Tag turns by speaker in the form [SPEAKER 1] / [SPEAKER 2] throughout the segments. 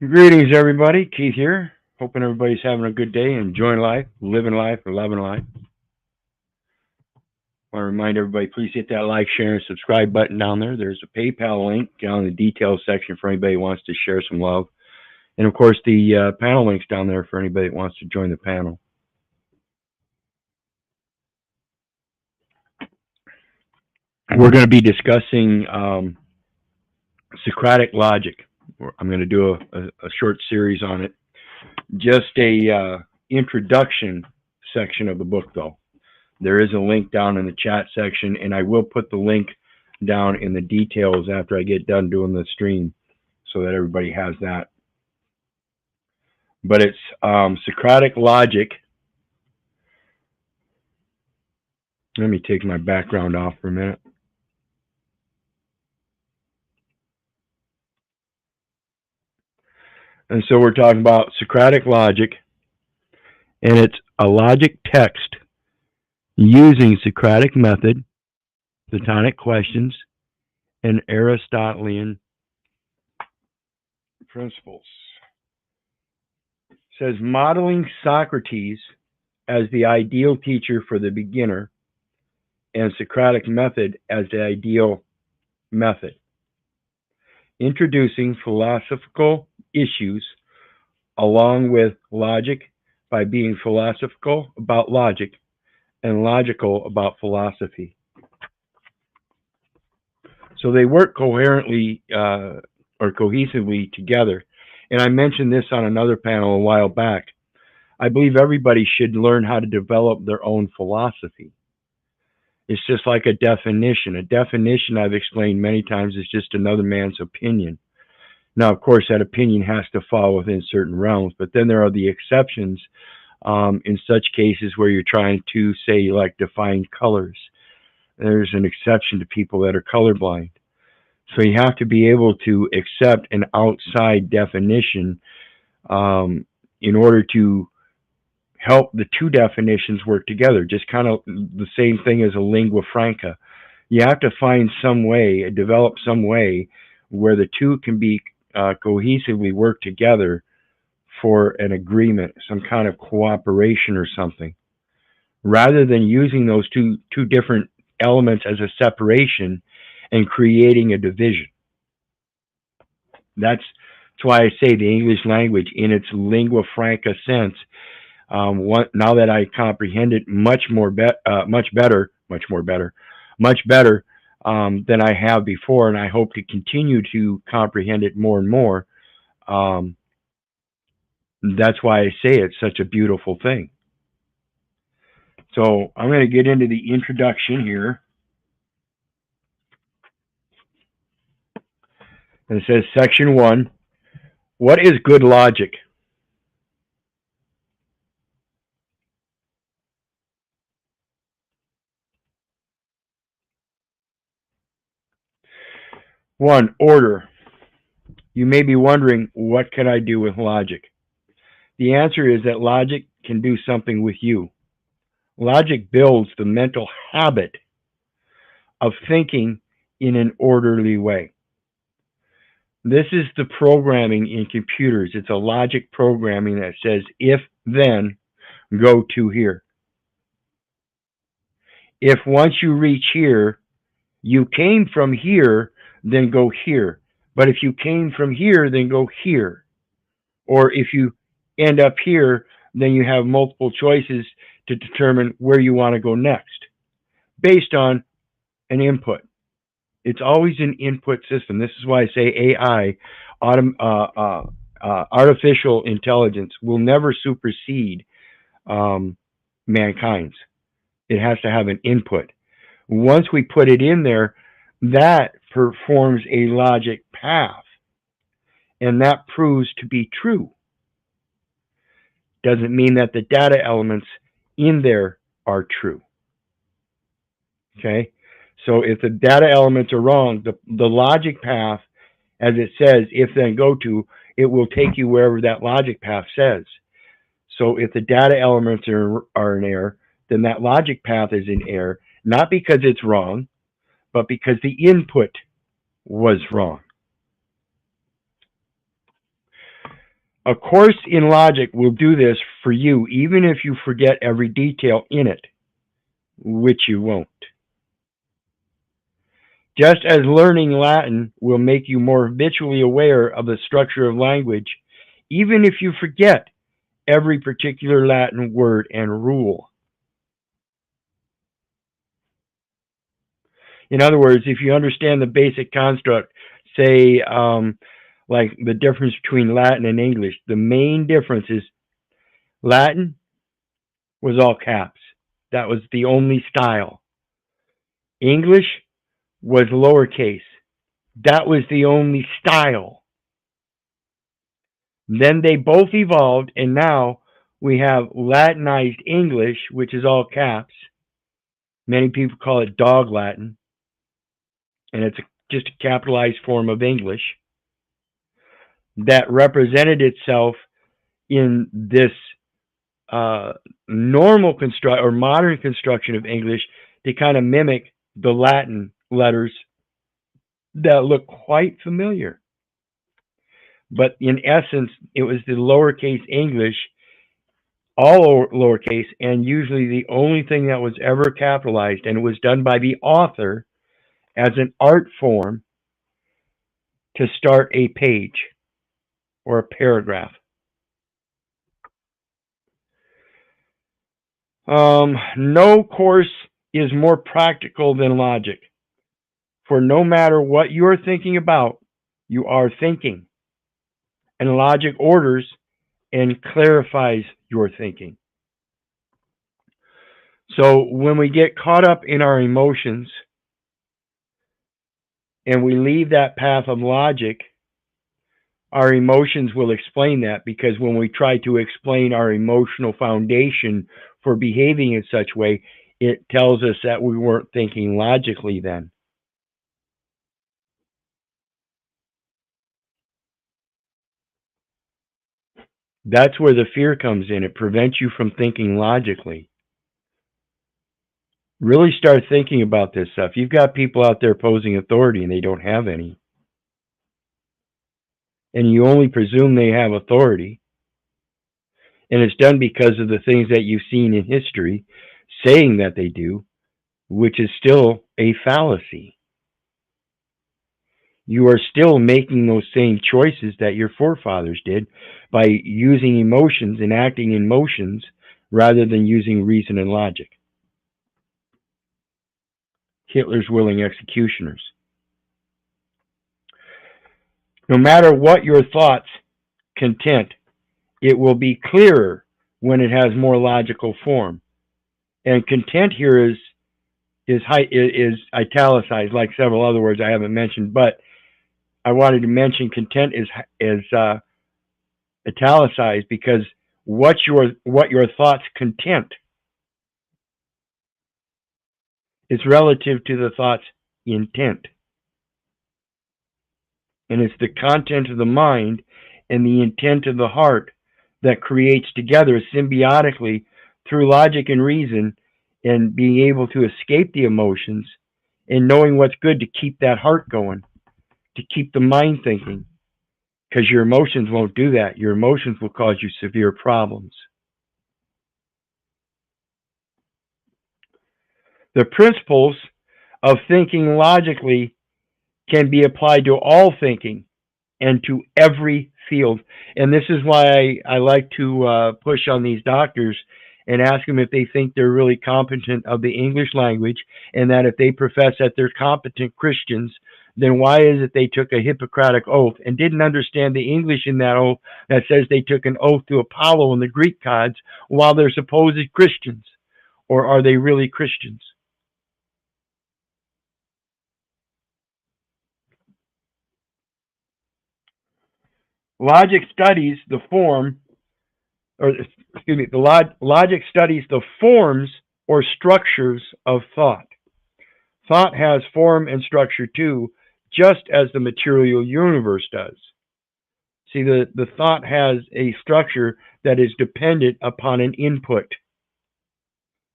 [SPEAKER 1] Greetings, everybody. Keith here. Hoping everybody's having a good day, enjoying life, living life, or loving life. I want to remind everybody, please hit that like, share, and subscribe button down there. There's a PayPal link down in the details section for anybody who wants to share some love. And, of course, the panel link's down there for anybody that wants to join the panel. We're going to be discussing Socratic logic. I'm going to do a short series on it. Just a introduction section of the book, though. There is a link down in the chat section, and I will put the link down in the details after I get done doing the stream so that everybody has that. But it's Socratic logic. Let me take my background off for a minute. And so we're talking about Socratic logic, and it's a logic text using Socratic method, Platonic questions, and Aristotelian principles. It says modeling Socrates as the ideal teacher for the beginner and Socratic method as the ideal method. Introducing philosophical issues along with logic by being philosophical about logic and logical about philosophy. So they work coherently or cohesively together. And I mentioned this on another panel a while back. I believe everybody should learn how to develop their own philosophy. It's just like a definition. A definition, I've explained many times, is just another man's opinion. Now, of course, that opinion has to fall within certain realms, but then there are the exceptions in such cases where you're trying to, say, like define colors. There's an exception to people that are colorblind. So you have to be able to accept an outside definition in order to help the two definitions work together. Just kind of the same thing as a lingua franca. You have to find some way, develop some way where the two can be cohesively work together for an agreement, some kind of cooperation or something, rather than using those two different elements as a separation and creating a division. That's why I say the English language in its lingua franca sense, now that I comprehend it much better than I have before, and I hope to continue to comprehend it more and more. That's why I say it's such a beautiful thing. So I'm going to get into the introduction here. And it says, Section 1, what is good logic? One, order. You may be wondering, what can I do with logic? The answer is that logic can do something with you. Logic builds the mental habit of thinking in an orderly way. This is the programming in computers. It's a logic programming that says, if, then, go to here. If once you reach here, you came from here, then go here. But if you came from here, then go here. Or if you end up here, then you have multiple choices to determine where you want to go next based on an input. It's always an input system. This is why I say AI, artificial intelligence, will never supersede mankind's. It has to have an input. Once we put it in there, that performs a logic path, and that proves to be true. Doesn't mean that the data elements in there are true. Okay? So if the data elements are wrong, the logic path, as it says, if then go to, it will take you wherever that logic path says. So if the data elements are in error, then that logic path is in error, not because it's wrong, but because the input was wrong. A course in logic will do this for you, even if you forget every detail in it, which you won't. Just as learning Latin will make you more habitually aware of the structure of language, even if you forget every particular Latin word and rule. In other words, if you understand the basic construct, say, like the difference between Latin and English, the main difference is Latin was all caps. That was the only style. English was lowercase. That was the only style. Then they both evolved, and now we have Latinized English, which is all caps. Many people call it dog Latin, and it's just a capitalized form of English that represented itself in this normal construct or modern construction of English to kind of mimic the Latin letters that look quite familiar. But in essence, it was the lowercase English, all lowercase, and usually the only thing that was ever capitalized, and it was done by the author as an art form to start a page or a paragraph. No course is more practical than logic, for no matter what you are thinking about, you are thinking, and logic orders and clarifies your thinking. So when we get caught up in our emotions and we leave that path of logic, our emotions will explain that, because when we try to explain our emotional foundation for behaving in such way, it tells us that we weren't thinking logically then. That's where the fear comes in. It prevents you from thinking logically. Really start thinking about this stuff. You've got people out there posing authority and they don't have any. And you only presume they have authority. And it's done because of the things that you've seen in history saying that they do, which is still a fallacy. You are still making those same choices that your forefathers did by using emotions and acting in emotions rather than using reason and logic. Hitler's willing executioners. No matter what your thoughts, content, it will be clearer when it has more logical form. And content here is italicized, like several other words I haven't mentioned, but I wanted to mention content is italicized because what your thoughts content is relative to the thought's intent. And it's the content of the mind and the intent of the heart that creates together symbiotically through logic and reason, and being able to escape the emotions and knowing what's good to keep that heart going, to keep the mind thinking, because your emotions won't do that. Your emotions will cause you severe problems. The principles of thinking logically can be applied to all thinking and to every field. And this is why I like to push on these doctors and ask them if they think they're really competent of the English language, and that if they profess that they're competent Christians, then why is it they took a Hippocratic oath and didn't understand the English in that oath that says they took an oath to Apollo and the Greek gods while they're supposed Christians? Or are they really Christians? Logic studies the form, or excuse me, logic studies the forms or structures of thought. Thought has form and structure too, just as the material universe does. See, the thought has a structure that is dependent upon an input.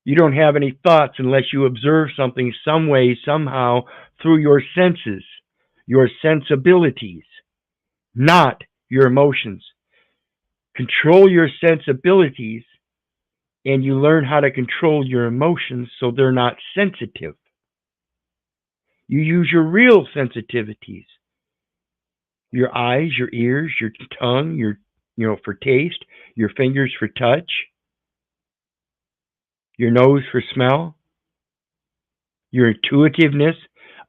[SPEAKER 1] You don't have any thoughts unless you observe something some way, somehow, through your senses, your sensibilities, not your emotions. Control your sensibilities, and you learn how to control your emotions so they're not sensitive. You use your real sensitivities. Your eyes, your ears, your tongue, for taste, your fingers for touch, your nose for smell, your intuitiveness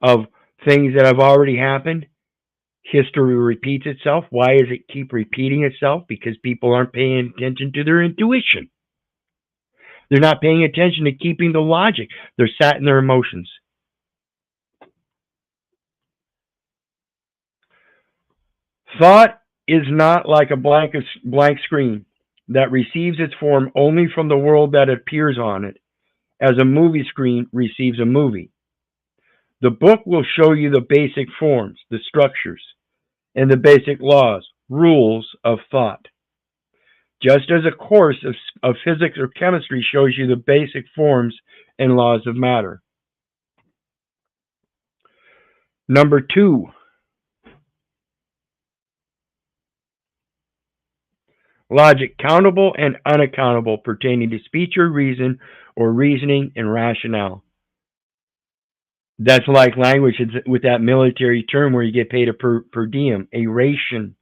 [SPEAKER 1] of things that have already happened. History repeats itself. Why does it keep repeating itself? Because people aren't paying attention to their intuition. They're not paying attention to keeping the logic. They're sat in their emotions. Thought is not like a blank screen that receives its form only from the world that appears on it, as a movie screen receives a movie. The book will show you the basic forms, the structures, and the basic laws, rules of thought. Just as a course of physics or chemistry shows you the basic forms and laws of matter. Number 2, logic, countable and unaccountable, pertaining to speech or reason, or reasoning and rationale. That's like language with that military term where you get paid a per diem, a ration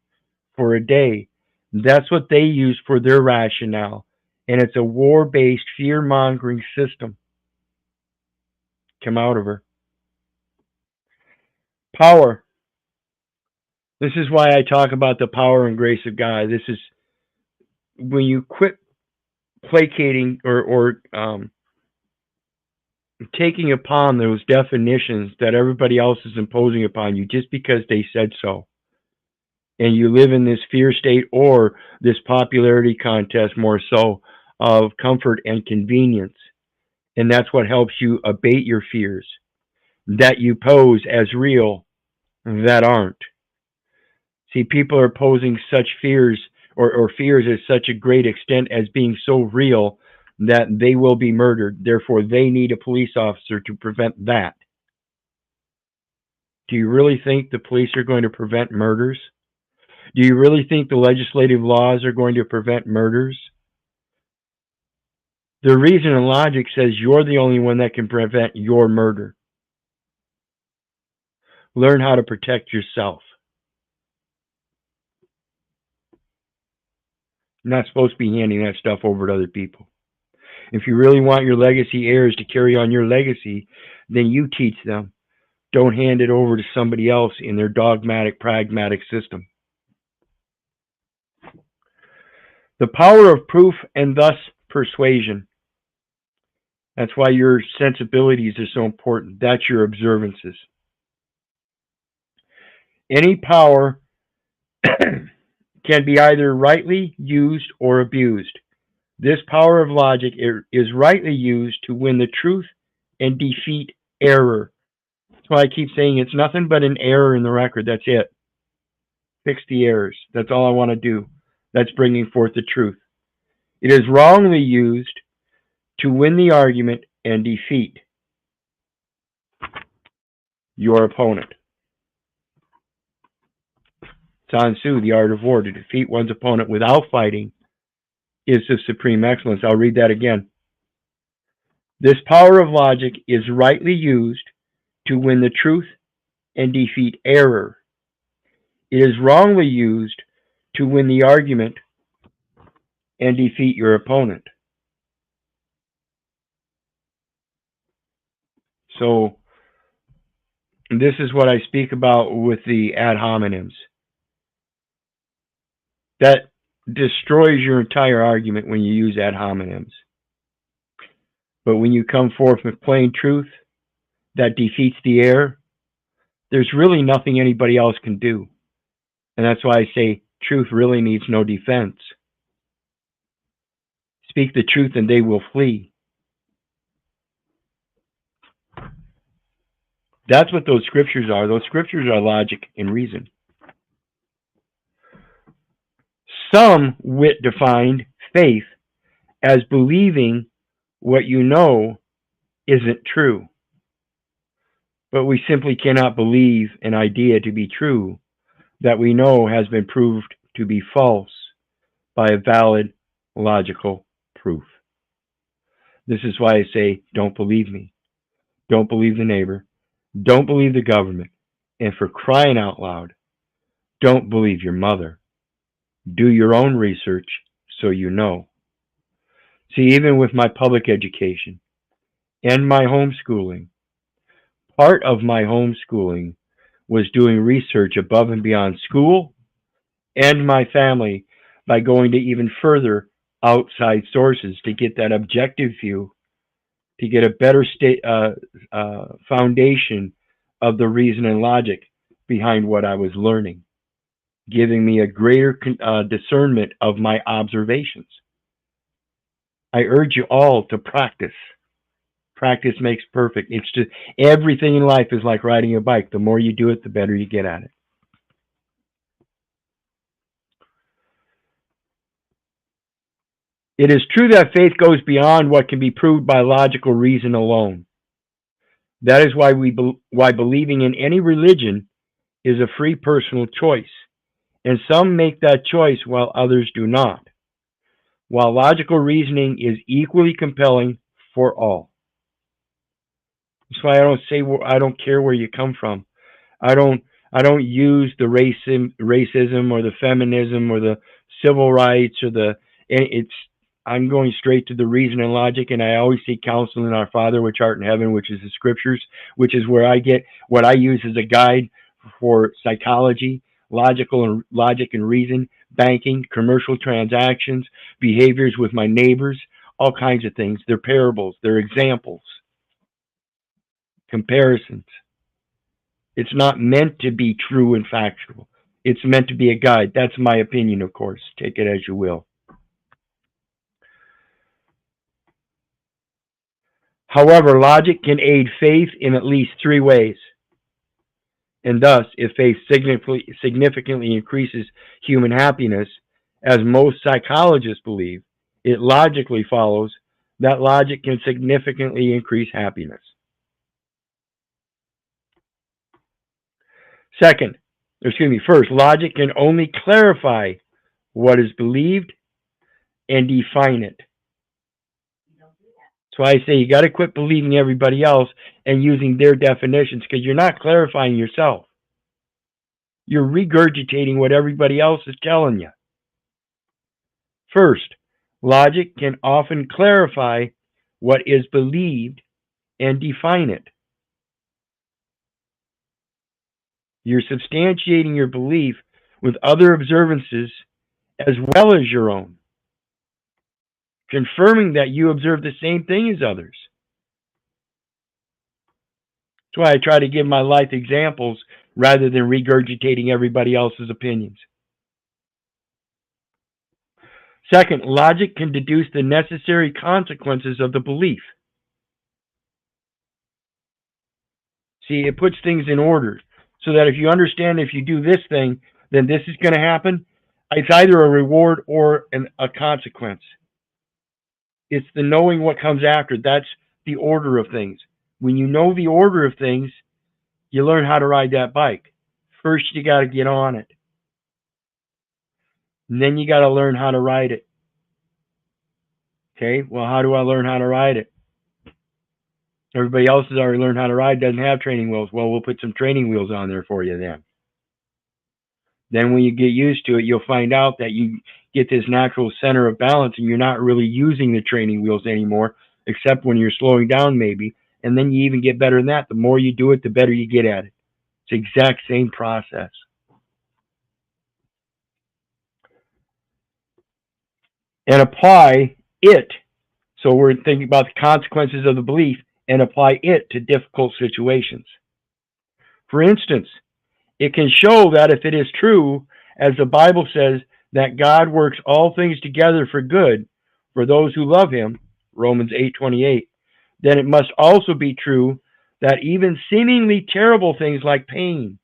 [SPEAKER 1] for a day. That's what they use for their rationale. And it's a war-based, fear-mongering system. Come out of her. Power. This is why I talk about the power and grace of God. This is when you quit placating or taking upon those definitions that everybody else is imposing upon you just because they said so. And you live in this fear state or this popularity contest, more so, of comfort and convenience. And that's what helps you abate your fears that you pose as real that aren't. See, people are posing such fears or fears at such a great extent as being so real that they will be murdered. Therefore, they need a police officer to prevent that. Do you really think the police are going to prevent murders? Do you really think the legislative laws are going to prevent murders? The reason and logic says you're the only one that can prevent your murder. Learn how to protect yourself. You're not supposed to be handing that stuff over to other people. If you really want your legacy heirs to carry on your legacy, then you teach them. Don't hand it over to somebody else in their dogmatic, pragmatic system. The power of proof and thus persuasion. That's why your sensibilities are so important. That's your observances. Any power can be either rightly used or abused. This power of logic is rightly used to win the truth and defeat error. That's why I keep saying it's nothing but an error in the record. That's it. Fix the errors. That's all I want to do. That's bringing forth the truth. It is wrongly used to win the argument and defeat your opponent. Sun Tzu, The Art of War. To defeat one's opponent without fighting is the supreme excellence. I'll read that again. This power of logic is rightly used to win the truth and defeat error. It is wrongly used to win the argument and defeat your opponent. So this is what I speak about with the ad hominems. That destroys your entire argument when you use ad hominems. But when you come forth with plain truth that defeats the error, there's really nothing anybody else can do. And that's why I say truth really needs no defense. Speak the truth and they will flee. That's what those scriptures are. Those scriptures are logic and reason. Some wit defined faith as believing what you know isn't true. But we simply cannot believe an idea to be true that we know has been proved to be false by a valid logical proof. This is why I say, don't believe me. Don't believe the neighbor. Don't believe the government. And for crying out loud, don't believe your mother. Do your own research so you know. See, even with my public education and my homeschooling, part of my homeschooling was doing research above and beyond school and my family by going to even further outside sources to get that objective view, to get a better foundation of the reason and logic behind what I was learning, giving me a greater discernment of my observations. I urge you all to practice. Practice makes perfect. It's just everything in life is like riding a bike. The more you do it, the better you get at it. It is true that faith goes beyond what can be proved by logical reason alone. That is why why believing in any religion is a free personal choice, and some make that choice while others do not. While logical reasoning is equally compelling for all. That's why I don't care where you come from. I don't use the racism or the feminism or the civil rights or I'm going straight to the reason and logic, and I always seek counsel in our Father which art in heaven, which is the scriptures, which is where I get what I use as a guide for psychology, logic and reason, banking, commercial transactions, behaviors with my neighbors, all kinds of things. They're parables, they're examples, comparisons. It's not meant to be true and factual. It's meant to be a guide. That's my opinion, of course. Take it as you will. However, logic can aid faith in at least three ways. And thus, if faith significantly increases human happiness, as most psychologists believe, it logically follows that logic can significantly increase happiness. First, logic can only clarify what is believed and define it. So I say you got to quit believing everybody else and using their definitions, because you're not clarifying yourself. You're regurgitating what everybody else is telling you. First, logic can often clarify what is believed and define it. You're substantiating your belief with other observances as well as your own, confirming that you observe the same thing as others. That's why I try to give my life examples rather than regurgitating everybody else's opinions. Second, logic can deduce the necessary consequences of the belief. See, it puts things in order so that if you understand if you do this thing, then this is going to happen. It's either a reward or a consequence. It's the knowing what comes after. That's the order of things. When you know the order of things, you learn how to ride that bike. First, you got to get on it. And then you got to learn how to ride it. Okay, well, how do I learn how to ride it? Everybody else has already learned how to ride, doesn't have training wheels. Well, we'll put some training wheels on there for you then. Then when you get used to it, you'll find out that you get this natural center of balance and you're not really using the training wheels anymore, except when you're slowing down maybe. And then you even get better than that. The more you do it, the better you get at it. It's the exact same process. And apply it. So we're thinking about the consequences of the belief and apply it to difficult situations. For instance, it can show that if it is true, as the Bible says, that God works all things together for good for those who love him, Romans 8:28, then it must also be true that even seemingly terrible things like pain,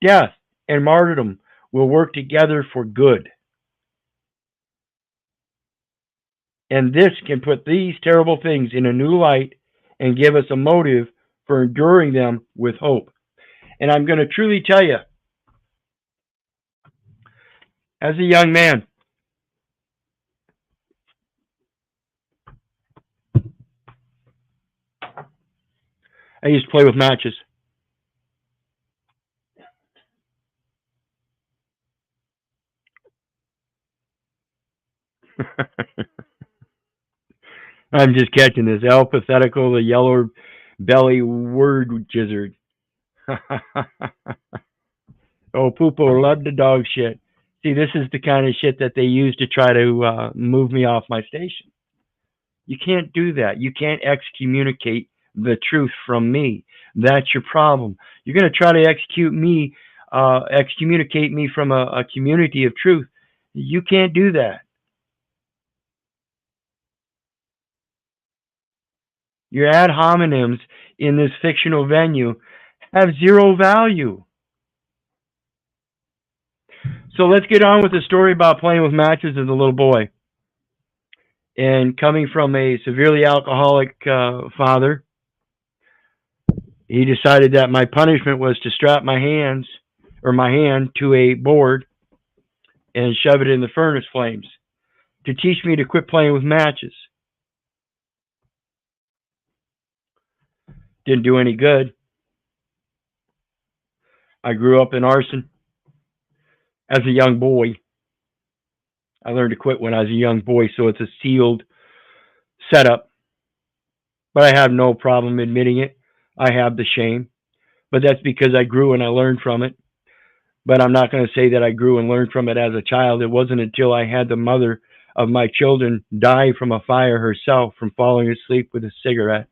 [SPEAKER 1] death, and martyrdom will work together for good. And this can put these terrible things in a new light and give us a motive for enduring them with hope. And I'm going to truly tell you, as a young man, I used to play with matches. I'm just catching this. Alphathetical, the yellow belly Wyrd Wyzard. Oh, Poopo loved the dog shit. See, this is the kind of shit that they use to try to move me off my station. You can't do that. You can't excommunicate the truth from me. That's your problem. You're going to try to excommunicate me from a community of truth. You can't do that. Your ad hominems in this fictional venue have zero value. So let's get on with the story about playing with matches as a little boy. And coming from a severely alcoholic father, he decided that my punishment was to strap my hand to a board and shove it in the furnace flames to teach me to quit playing with matches. Didn't do any good. I grew up in arson as a young boy. I learned to quit when I was a young boy, so it's a sealed setup. But I have no problem admitting it. I have the shame. But that's because I grew and I learned from it. But I'm not going to say that I grew and learned from it as a child. It wasn't until I had the mother of my children die from a fire herself from falling asleep with a cigarette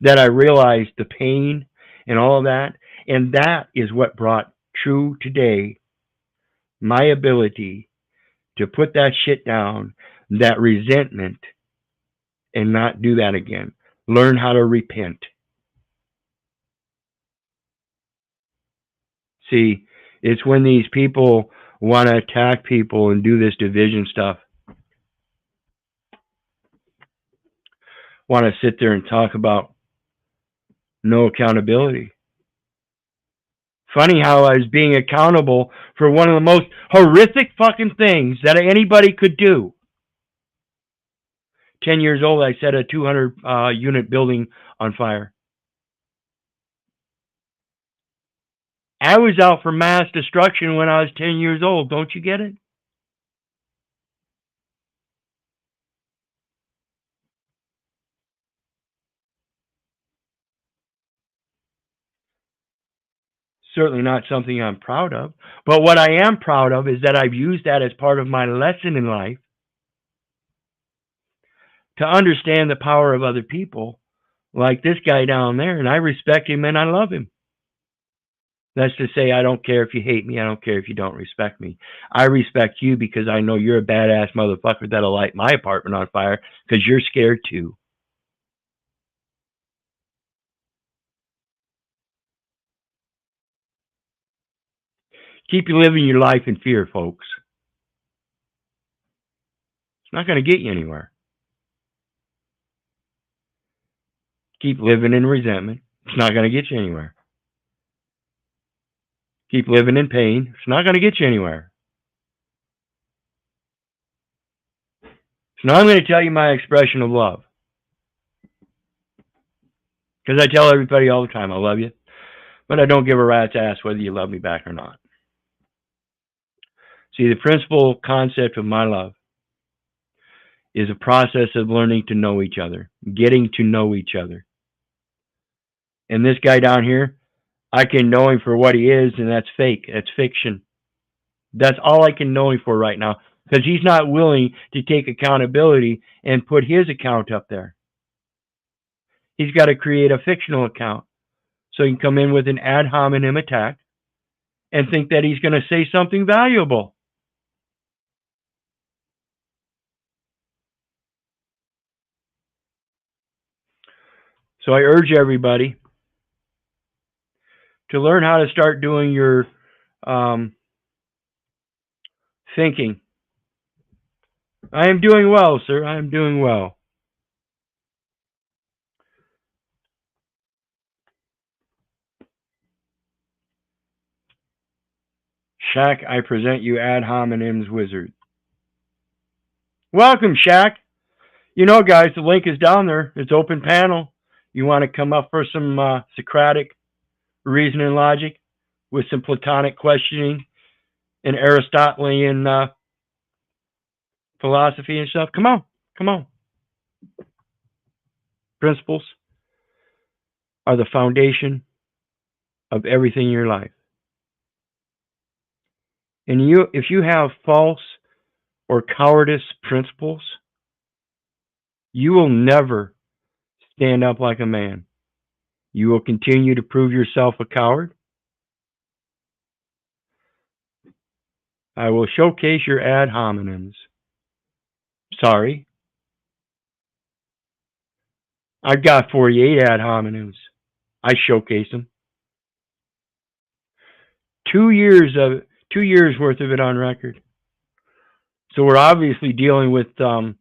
[SPEAKER 1] that I realized the pain and all of that. And that is what brought true today my ability to put that shit down, that resentment, and not do that again. Learn how to repent. See, it's when these people want to attack people and do this division stuff, want to sit there and talk about no accountability. Funny how I was being accountable for one of the most horrific fucking things that anybody could do. 10 years old, I set a 200 unit building on fire. I was out for mass destruction when I was 10 years old. Don't you get it? Certainly not something I'm proud of. But what I am proud of is that I've used that as part of my lesson in life to understand the power of other people, like this guy down there, and I respect him and I love him. That's to say, I don't care if you hate me. I don't care if you don't respect me. I respect you because I know you're a badass motherfucker that'll light my apartment on fire because you're scared too. Keep you living your life in fear, folks. It's not going to get you anywhere. Keep living in resentment. It's not going to get you anywhere. Keep living in pain. It's not going to get you anywhere. So now I'm going to tell you my expression of love. Because I tell everybody all the time, I love you. But I don't give a rat's ass whether you love me back or not. See, the principal concept of my love is a process of learning to know each other, getting to know each other. And this guy down here, I can know him for what he is, and that's fake. That's fiction. That's all I can know him for right now, because he's not willing to take accountability and put his account up there. He's got to create a fictional account so he can come in with an ad hominem attack and think that he's going to say something valuable. So I urge everybody to learn how to start doing your thinking. I am doing well, sir. I am doing well. Shaq, I present you ad hominems wizard. Welcome, Shaq. You know, guys, the link is down there. It's open panel. You want to come up for some Socratic reason and logic with some Platonic questioning and Aristotelian philosophy and stuff? Come on, come on. Principles are the foundation of everything in your life. And if you have false or cowardice principles, you will never stand up like a man. You will continue to prove yourself a coward. I will showcase your ad hominems. Sorry. I've got 48 ad hominems. I showcase them. 2 years worth of it on record. So we're obviously dealing with Paul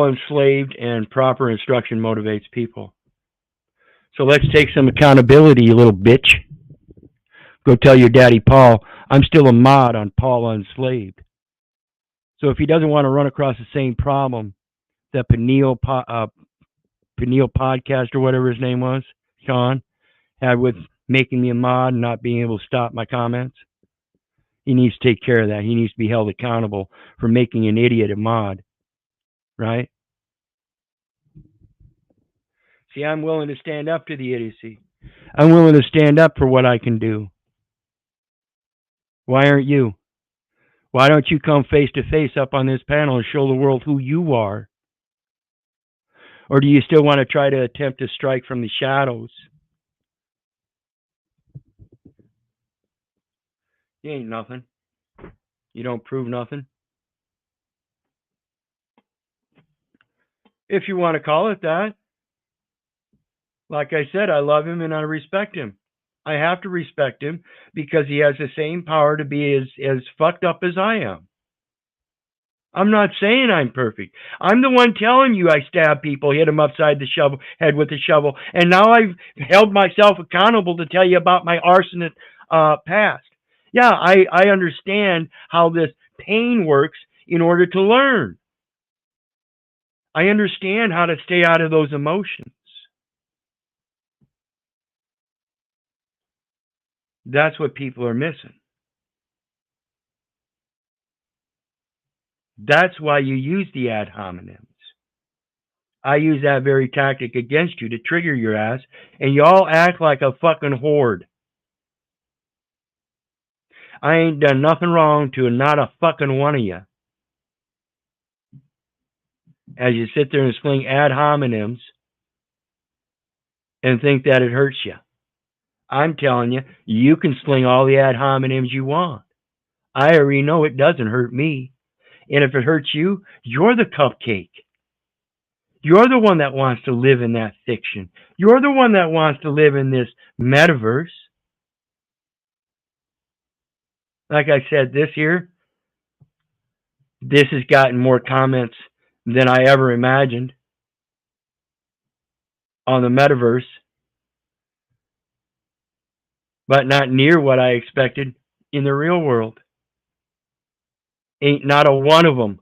[SPEAKER 1] enslaved, and proper instruction motivates people. So let's take some accountability, you little bitch. Go tell your daddy Paul, I'm still a mod on Paul Enslaved. So if he doesn't want to run across the same problem that Peniel podcast or whatever his name was, Sean, had with making me a mod and not being able to stop my comments, he needs to take care of that. He needs to be held accountable for making an idiot a mod, right? See, I'm willing to stand up to the idiocy. I'm willing to stand up for what I can do. Why aren't you? Why don't you come face to face up on this panel and show the world who you are? Or do you still want to try to attempt to strike from the shadows? You ain't nothing. You don't prove nothing. If you want to call it that. Like I said, I love him and I respect him. I have to respect him because he has the same power to be as fucked up as I am. I'm not saying I'm perfect. I'm the one telling you I stab people, hit them upside the head with a shovel, and now I've held myself accountable to tell you about my arsonist past. Yeah, I understand how this pain works in order to learn. I understand how to stay out of those emotions. That's what people are missing. That's why you use the ad hominems. I use that very tactic against you to trigger your ass, and y'all act like a fucking horde. I ain't done nothing wrong to not a fucking one of you. As you sit there and sling ad hominems and think that it hurts you. I'm telling you, you can sling all the ad hominems you want. I already know it doesn't hurt me. And if it hurts you, you're the cupcake. You're the one that wants to live in that fiction. You're the one that wants to live in this metaverse. Like I said, this has gotten more comments than I ever imagined on the metaverse, but not near what I expected in the real world. Ain't not a one of them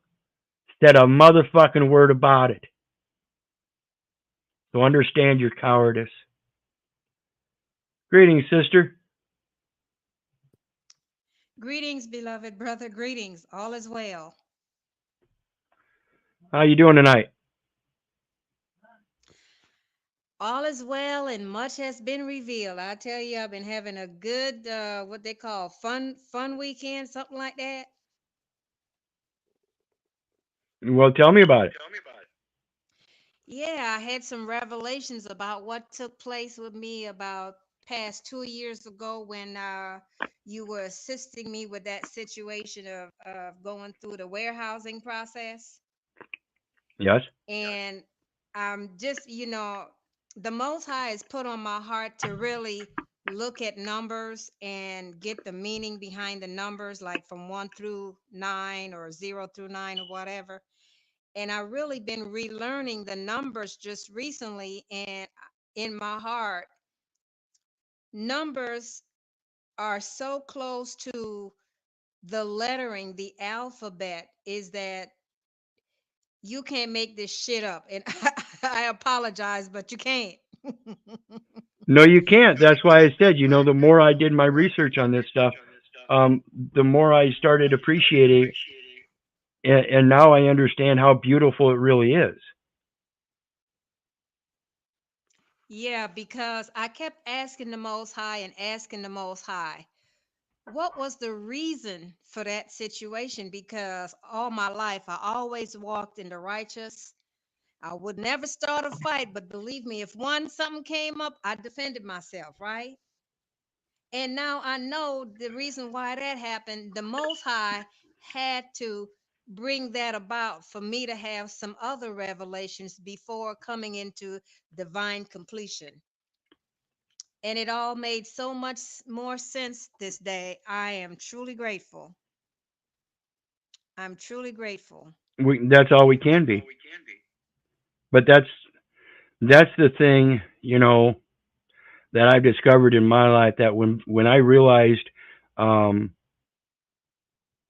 [SPEAKER 1] said a motherfucking word about it. So understand your cowardice. Greetings, sister.
[SPEAKER 2] Greetings, beloved brother. Greetings. All is well.
[SPEAKER 1] How you doing tonight?
[SPEAKER 2] All is well, and much has been revealed. I tell you, I've been having a good, what they call fun weekend, something like that.
[SPEAKER 1] Well, tell me about it.
[SPEAKER 2] Yeah, I had some revelations about what took place with me about past 2 years ago when you were assisting me with that situation of going through the warehousing process.
[SPEAKER 1] Yes.
[SPEAKER 2] And just, the Most High has put on my heart to really look at numbers and get the meaning behind the numbers, like from 1 through 9 or 0 through 9 or whatever. And I really been relearning the numbers just recently. And in my heart, numbers are so close to the lettering, the alphabet, is that You can't make this shit up. And I apologize, but you can't.
[SPEAKER 1] No, you can't. That's why I said, the more I did my research on this stuff, um, the more I started appreciating, and now I understand how beautiful it really is.
[SPEAKER 2] Yeah, because I kept asking the Most High and asking the Most High, what was the reason for that situation? Because all my life, I always walked in the righteous. I would never start a fight, but believe me, if one something came up, I defended myself, right? And now I know the reason why that happened. The Most High had to bring that about for me to have some other revelations before coming into divine completion. And it all made so much more sense this day. I am truly grateful. I'm truly grateful.
[SPEAKER 1] That's all we can be. But that's the thing, that I've discovered in my life, that when I realized um,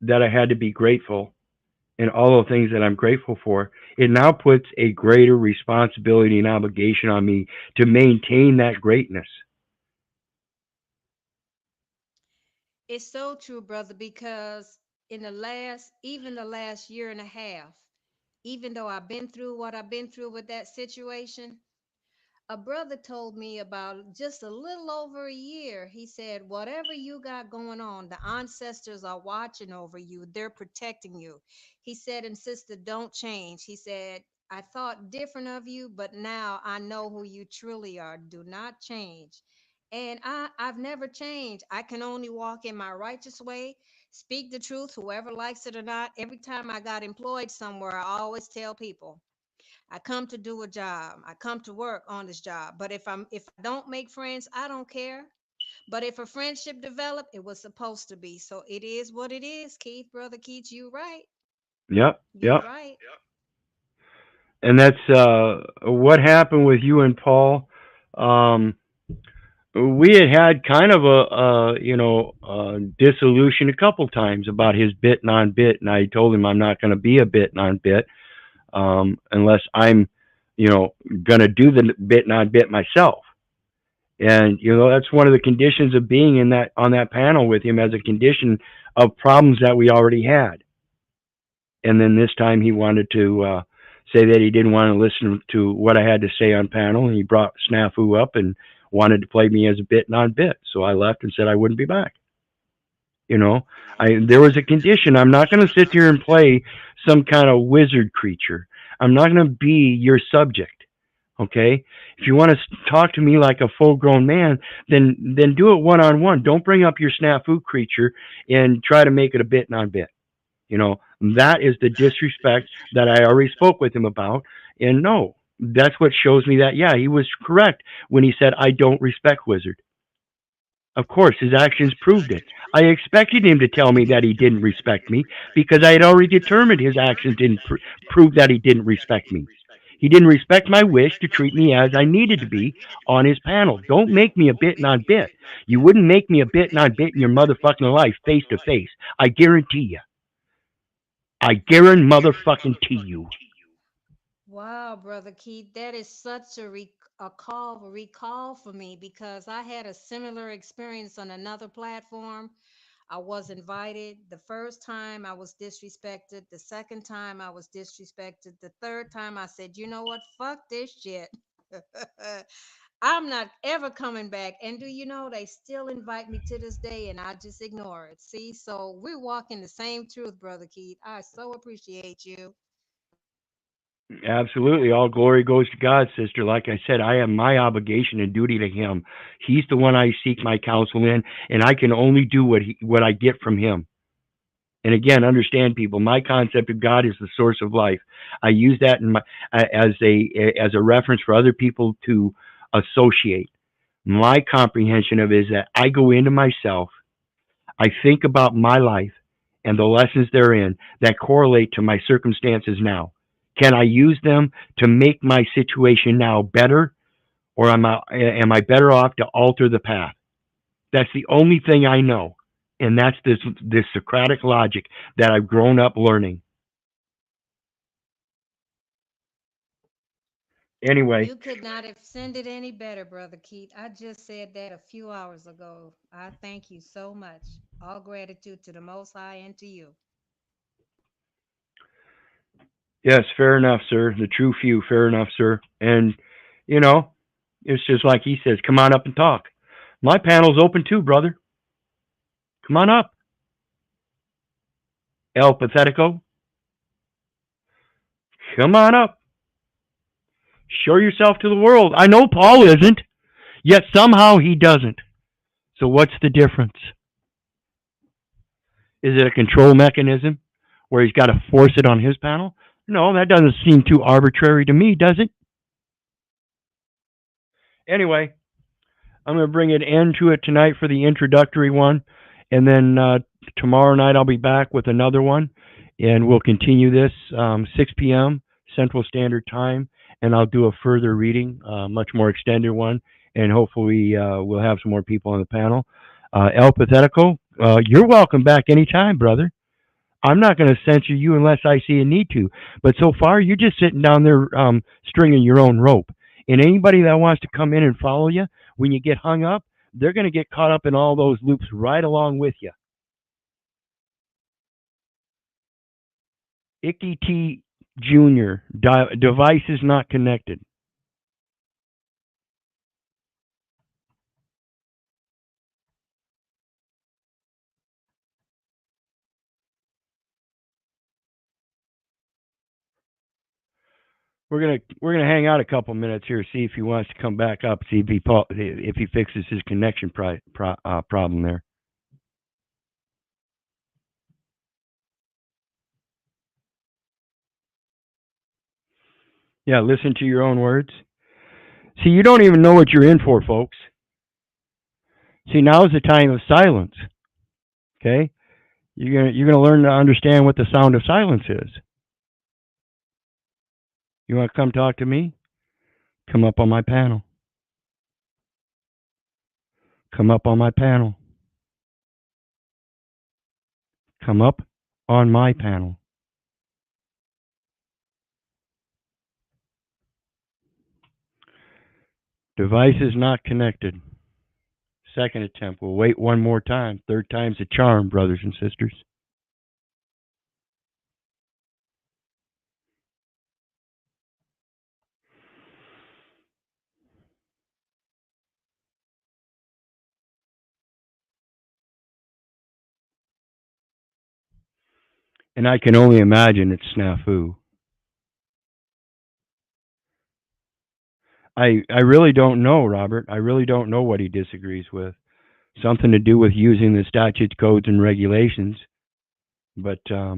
[SPEAKER 1] that I had to be grateful, and all the things that I'm grateful for, it now puts a greater responsibility and obligation on me to maintain that greatness.
[SPEAKER 2] It's so true, brother, because in even the last year and a half, even though I've been through what I've been through with that situation, a brother told me about just a little over a year. He said, whatever you got going on, the ancestors are watching over you, they're protecting you. He said, and sister, don't change. He said, I thought different of you, but now I know who you truly are. Do not change. And I've never changed. I can only walk in my righteous way, speak the truth, whoever likes it or not. Every time I got employed somewhere, I always tell people, I come to do a job. I come to work on this job. But if I don't make friends, I don't care. But if a friendship develop, it was supposed to be. So it is what it is, Keith, brother Keith. You right.
[SPEAKER 1] Yep,
[SPEAKER 2] You
[SPEAKER 1] yep.
[SPEAKER 2] right.
[SPEAKER 1] And that's what happened with you and Paul. Um, we had kind of a dissolution a couple times about his bit non bit, and I told him I'm not going to be a bit non bit unless I'm, you know, going to do the bit non bit myself. And that's one of the conditions of being in that on that panel with him, as a condition of problems that we already had. And then this time he wanted to say that he didn't want to listen to what I had to say on panel, and he brought Snafu up and wanted to play me as a bit non bit. So I left and said I wouldn't be back. You know, I there was a condition. I'm not going to sit here and play some kind of wizard creature. I'm not going to be your subject. Okay, if you want to talk to me like a full-grown man, then do it one-on-one. Don't bring up your snafu creature and try to make it a bit non bit. That is the disrespect that I already spoke with him about. And no, that's what shows me that, yeah, he was correct when he said, I don't respect Wizard. Of course, his actions proved it. I expected him to tell me that he didn't respect me because I had already determined his actions didn't prove that he didn't respect me. He didn't respect my wish to treat me as I needed to be on his panel. Don't make me a bit non bit. You wouldn't make me a bit non bit in your motherfucking life face to face. I guarantee you. I guarantee motherfucking you.
[SPEAKER 2] Wow, brother Keith, that is such a recall for me because I had a similar experience on another platform. I was invited. The first time I was disrespected. The second time I was disrespected. The third time I said, you know what? Fuck this shit. I'm not ever coming back. And do you know they still invite me to this day and I just ignore it. See, so we're walking the same truth, brother Keith. I so appreciate you.
[SPEAKER 1] Absolutely. All glory goes to God, sister. Like I said, I have my obligation and duty to Him. He's the one I seek my counsel in, and I can only do what I get from Him. And again, understand, people, my concept of God is the source of life. I use that as a reference for other people to associate. My comprehension of it is that I go into myself, I think about my life and the lessons therein that correlate to my circumstances now. Can I use them to make my situation now better, or am I better off to alter the path? That's the only thing I know, and that's this Socratic logic that I've grown up learning. Anyway,
[SPEAKER 2] You could not have said it any better, Brother Keith. I just said that a few hours ago. I thank you so much. All gratitude to the Most High and to you.
[SPEAKER 1] yes, fair enough, sir. The true few, fair enough, sir. And, you know, it's just like he says, come on up and talk. My panel's open too, brother. Come on up. El Pathetico, come on up. Show yourself to the world. I know Paul isn't, yet somehow he doesn't. So what's the difference? Is it a control mechanism where he's got to force it on his panel? No, that doesn't seem too arbitrary to me, does it? Anyway, I'm going to bring an end to it tonight for the introductory one. And then tomorrow night I'll be back with another one. And we'll continue this 6 p.m. Central Standard Time. And I'll do a further reading, much more extended one. And hopefully we'll have some more people on the panel. El Pathetico, you're welcome back anytime, brother. I'm not going to censor you unless I see a need to. But so far, you're just sitting down there stringing your own rope. And anybody that wants to come in and follow you, when you get hung up, they're going to get caught up in all those loops right along with you. Icky T Jr. Device is not connected. We're gonna hang out a couple minutes here, see if he wants to come back up, see if he fixes his connection problem there. Yeah, listen to your own words. See, you don't even know what you're in for, folks. See, now is the time of silence. Okay, you're gonna learn to understand what the sound of silence is. You want to come talk to me? Come up on my panel. Come up on my panel. Come up on my panel. Device is not connected. Second attempt. We'll wait one more time. Third time's a charm, brothers and sisters. And I can only imagine it's snafu. I really don't know, Robert. I really don't know what he disagrees with. Something to do with using the statutes, codes, and regulations. But I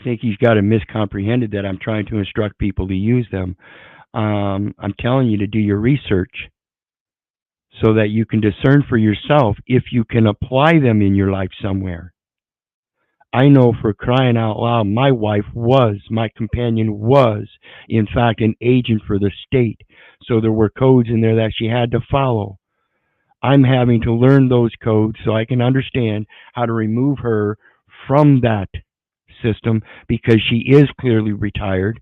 [SPEAKER 1] think he's got it miscomprehended that I'm trying to instruct people to use them. I'm telling you to do your research so that you can discern for yourself if you can apply them in your life somewhere. I know for crying out loud, my companion was, in fact, an agent for the state. So there were codes in there that she had to follow. I'm having to learn those codes so I can understand how to remove her from that system because she is clearly retired,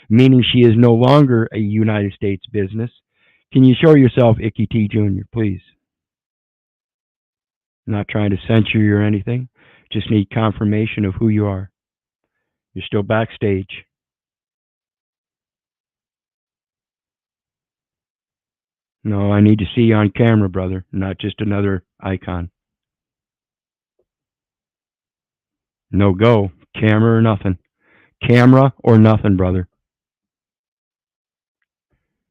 [SPEAKER 1] meaning she is no longer a United States business. Can you show yourself, Icky T. Jr., please? I'm not trying to censure you or anything. Just need confirmation of who you are. You're still backstage. No, I need to see you on camera, brother, not just another icon. No go. Camera or nothing. Camera or nothing, brother.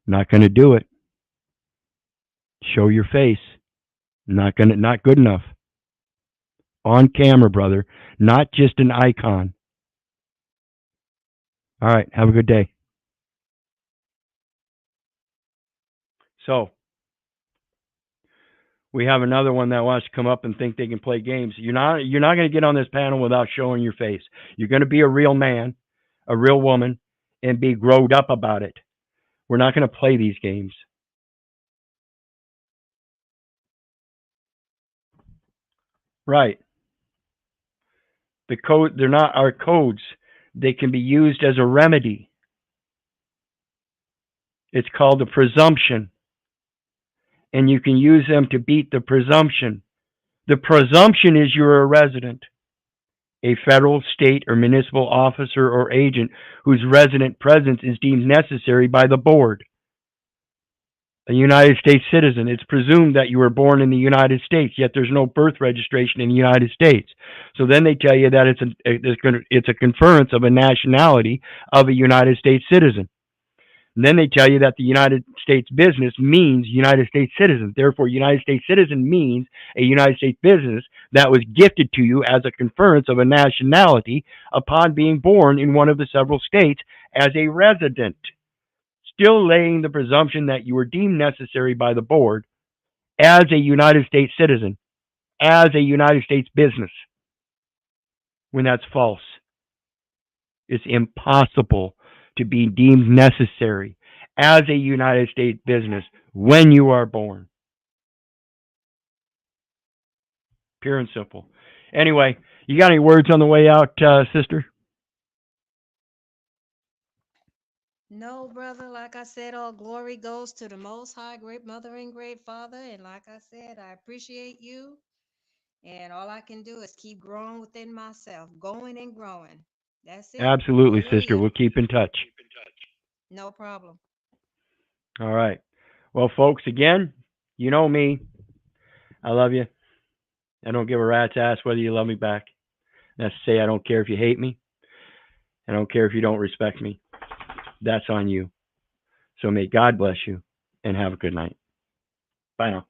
[SPEAKER 1] Not going to do it. Show your face. Not good enough. On camera, brother, not just an icon. All right, have a good day. So, we have another one that wants to come up and think they can play games. You're not going to get on this panel without showing your face. You're going to be a real man, a real woman, and be growed up about it. We're not going to play these games. Right. The code, they're not our codes. They can be used as a remedy. It's called a presumption. And you can use them to beat the presumption. The presumption is you're a resident, a federal, state, or municipal officer or agent whose resident presence is deemed necessary by the board. A United States citizen. It's presumed that you were born in the United States, yet there's no birth registration in the United States. So then they tell you that it's a conference of a nationality of a United States citizen. And then they tell you that the United States business means United States citizen. Therefore, United States citizen means a United States business that was gifted to you as a conference of a nationality upon being born in one of the several states as a resident, still laying the presumption that you were deemed necessary by the board as a United States citizen, as a United States business, when that's false. It's impossible to be deemed necessary as a United States business when you are born. Pure and simple. Anyway, you got any words on the way out, sister?
[SPEAKER 2] No, brother, like I said, all glory goes to the Most High, great Mother and great Father. And like I said, I appreciate you. And all I can do is keep growing within myself, going and growing. That's it.
[SPEAKER 1] Absolutely, sister.
[SPEAKER 2] Hallelujah.
[SPEAKER 1] We'll keep in touch.
[SPEAKER 2] No problem.
[SPEAKER 1] All right. Well, folks, again, you know me. I love you. I don't give a rat's ass whether you love me back. That's to say, I don't care if you hate me. I don't care if you don't respect me. That's on you. So may God bless you and have a good night. Bye now.